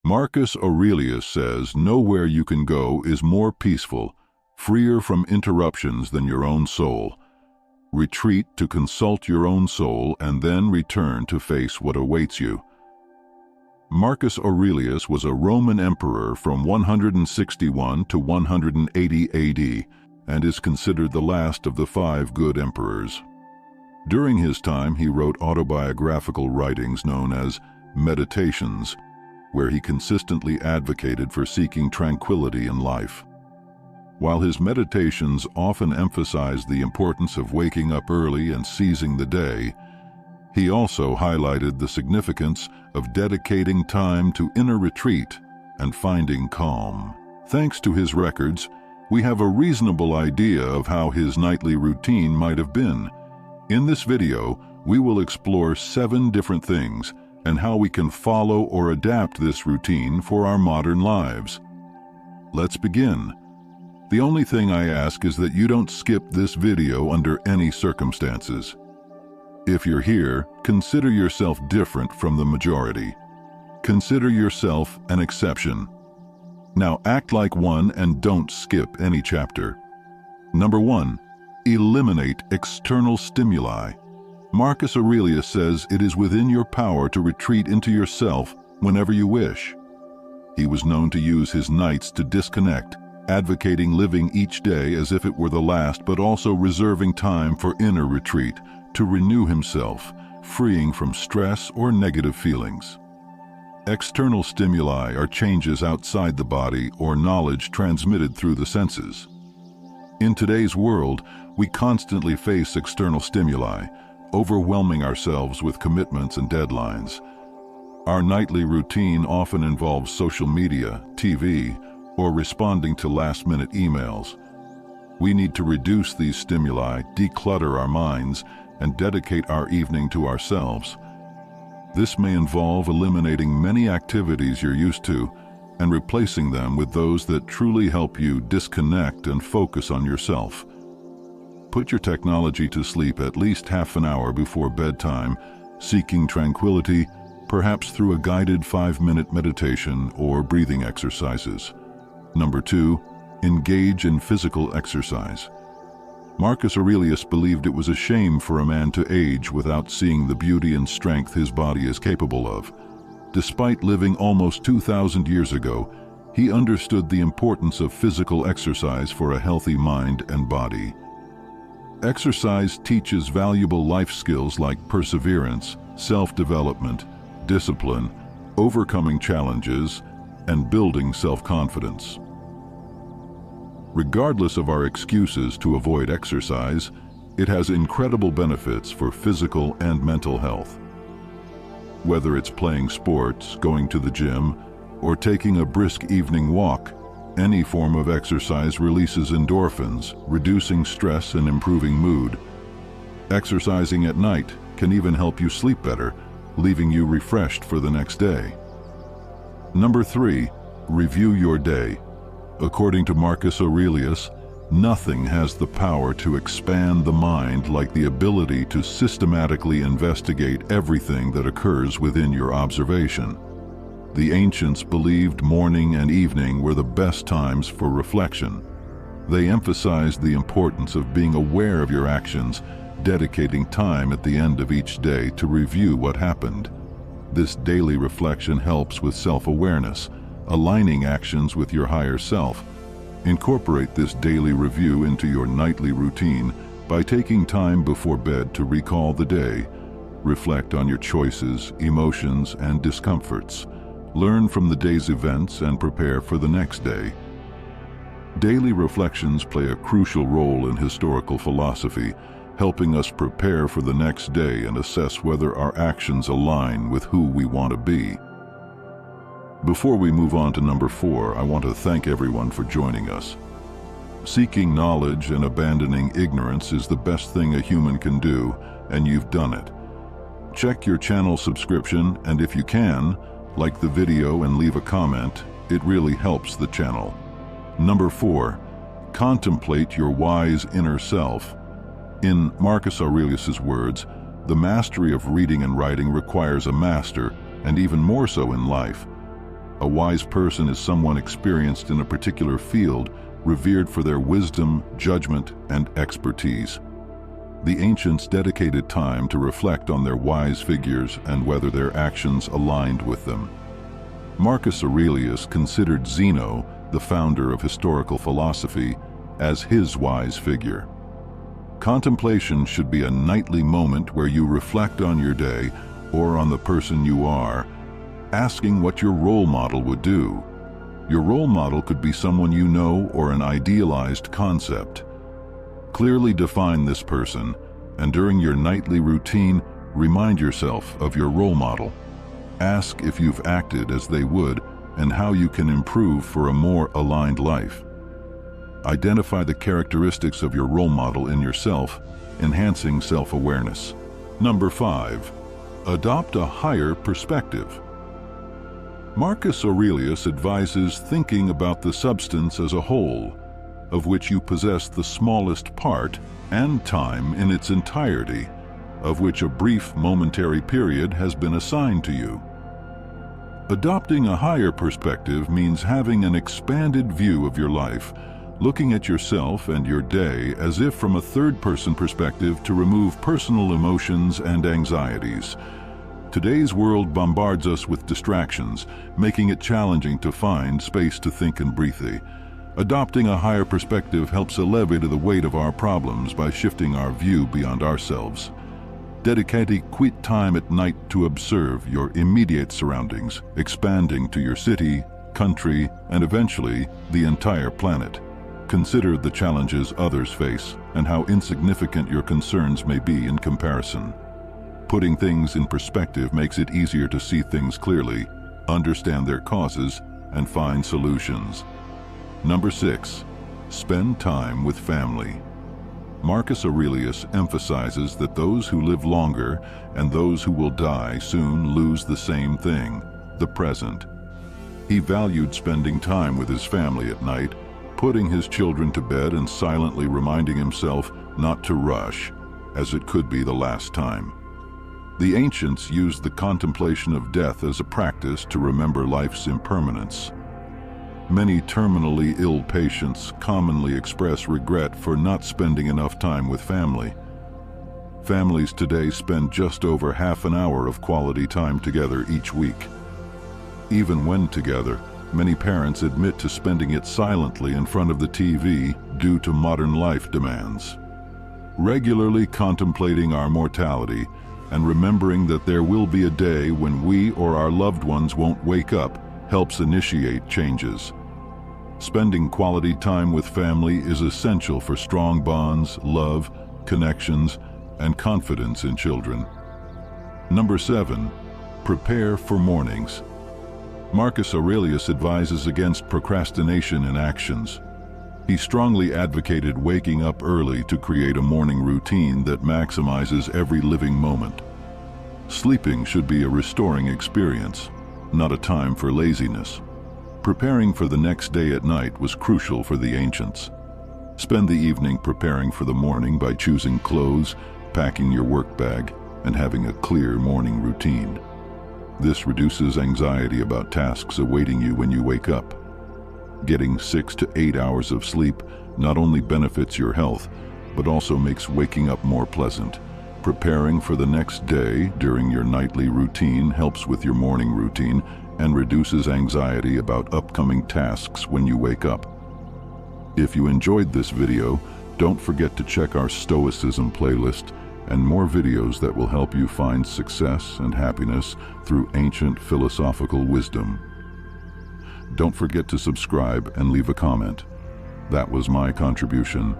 Marcus Aurelius says, "Nowhere you can go is more peaceful, freer from interruptions than your own soul. Retreat to consult your own soul and then return to face what awaits you." Marcus Aurelius was a Roman emperor from 161 to 180 AD and is considered the last of the 5 good emperors. During his time, he wrote autobiographical writings known as Meditations, where he consistently advocated for seeking tranquility in life. While his meditations often emphasized the importance of waking up early and seizing the day, he also highlighted the significance of dedicating time to inner retreat and finding calm. Thanks to his records, we have a reasonable idea of how his nightly routine might have been. In this video, we will explore 7 different things and how we can follow or adapt this routine for our modern lives. Let's begin. The only thing I ask is that you don't skip this video under any circumstances. If you're here, consider yourself different from the majority. Consider yourself an exception. Now act like one and don't skip any chapter. Number 1. Eliminate external stimuli. Marcus Aurelius says it is within your power to retreat into yourself whenever you wish. He was known to use his nights to disconnect, advocating living each day as if it were the last, but also reserving time for inner retreat, to renew himself, freeing from stress or negative feelings. External stimuli are changes outside the body or knowledge transmitted through the senses. In today's world, we constantly face external stimuli, overwhelming ourselves with commitments and deadlines. Our nightly routine often involves social media, TV, or responding to last-minute emails. We need to reduce these stimuli, declutter our minds, and dedicate our evening to ourselves. This may involve eliminating many activities you're used to and replacing them with those that truly help you disconnect and focus on yourself. Put your technology to sleep at least half an hour before bedtime, seeking tranquility, perhaps through a guided 5-minute meditation or breathing exercises. Number 2, engage in physical exercise. Marcus Aurelius believed it was a shame for a man to age without seeing the beauty and strength his body is capable of. Despite living almost 2,000 years ago, he understood the importance of physical exercise for a healthy mind and body. Exercise teaches valuable life skills like perseverance, self-development, discipline, overcoming challenges, and building self-confidence. Regardless of our excuses to avoid exercise, it has incredible benefits for physical and mental health. Whether it's playing sports, going to the gym, or taking a brisk evening walk, any form of exercise releases endorphins, reducing stress and improving mood. Exercising at night can even help you sleep better, leaving you refreshed for the next day. Number 3, review your day. According to Marcus Aurelius, nothing has the power to expand the mind like the ability to systematically investigate everything that occurs within your observation. The ancients believed morning and evening were the best times for reflection. They emphasized the importance of being aware of your actions, dedicating time at the end of each day to review what happened. This daily reflection helps with self-awareness, aligning actions with your higher self. Incorporate this daily review into your nightly routine by taking time before bed to recall the day. Reflect on your choices, emotions, and discomforts. Learn from the day's events and prepare for the next day. Daily reflections play a crucial role in historical philosophy, helping us prepare for the next day and assess whether our actions align with who we want to be. Before we move on to number 4, I want to thank everyone for joining us. Seeking knowledge and abandoning ignorance is the best thing a human can do, and you've done it. Check your channel subscription, and if you can, like the video and leave a comment. It really helps the channel. Number 4, contemplate your wise inner self. In Marcus Aurelius's words, the mastery of reading and writing requires a master, and even more so in life. A wise person is someone experienced in a particular field, revered for their wisdom, judgment, and expertise. The ancients dedicated time to reflect on their wise figures and whether their actions aligned with them. Marcus Aurelius considered Zeno, the founder of historical philosophy, as his wise figure. Contemplation should be a nightly moment where you reflect on your day or on the person you are, asking what your role model would do. Your role model could be someone you know or an idealized concept. Clearly define this person, and during your nightly routine, remind yourself of your role model. Ask if you've acted as they would and how you can improve for a more aligned life. Identify the characteristics of your role model in yourself, enhancing self-awareness. Number 5. Adopt a higher perspective. Marcus Aurelius advises thinking about the substance as a whole, of which you possess the smallest part, and time in its entirety, of which a brief momentary period has been assigned to you. Adopting a higher perspective means having an expanded view of your life, looking at yourself and your day as if from a third-person perspective to remove personal emotions and anxieties. Today's world bombards us with distractions, making it challenging to find space to think and breathe. Adopting a higher perspective helps alleviate the weight of our problems by shifting our view beyond ourselves. Dedicate quiet time at night to observe your immediate surroundings, expanding to your city, country, and eventually the entire planet. Consider the challenges others face and how insignificant your concerns may be in comparison. Putting things in perspective makes it easier to see things clearly, understand their causes, and find solutions. Number 6. Spend time with family. Marcus Aurelius emphasizes that those who live longer and those who will die soon lose the same thing, the present. He valued spending time with his family at night, putting his children to bed and silently reminding himself not to rush, as it could be the last time. The ancients used the contemplation of death as a practice to remember life's impermanence. Many terminally ill patients commonly express regret for not spending enough time with family. Families today spend just over half an hour of quality time together each week. Even when together, many parents admit to spending it silently in front of the TV due to modern life demands. Regularly contemplating our mortality and remembering that there will be a day when we or our loved ones won't wake up helps initiate changes. Spending quality time with family is essential for strong bonds, love, connections, and confidence in children. Number 7. Prepare for mornings. Marcus Aurelius advises against procrastination in actions. He strongly advocated waking up early to create a morning routine that maximizes every living moment. Sleeping should be a restoring experience, not a time for laziness. Preparing for the next day at night was crucial for the ancients. Spend the evening preparing for the morning by choosing clothes, packing your work bag, and having a clear morning routine. This reduces anxiety about tasks awaiting you when you wake up. Getting 6 to 8 hours of sleep not only benefits your health, but also makes waking up more pleasant. Preparing for the next day during your nightly routine helps with your morning routine and reduces anxiety about upcoming tasks when you wake up. If you enjoyed this video, don't forget to check our Stoicism playlist and more videos that will help you find success and happiness through ancient philosophical wisdom. Don't forget to subscribe and leave a comment. That was my contribution.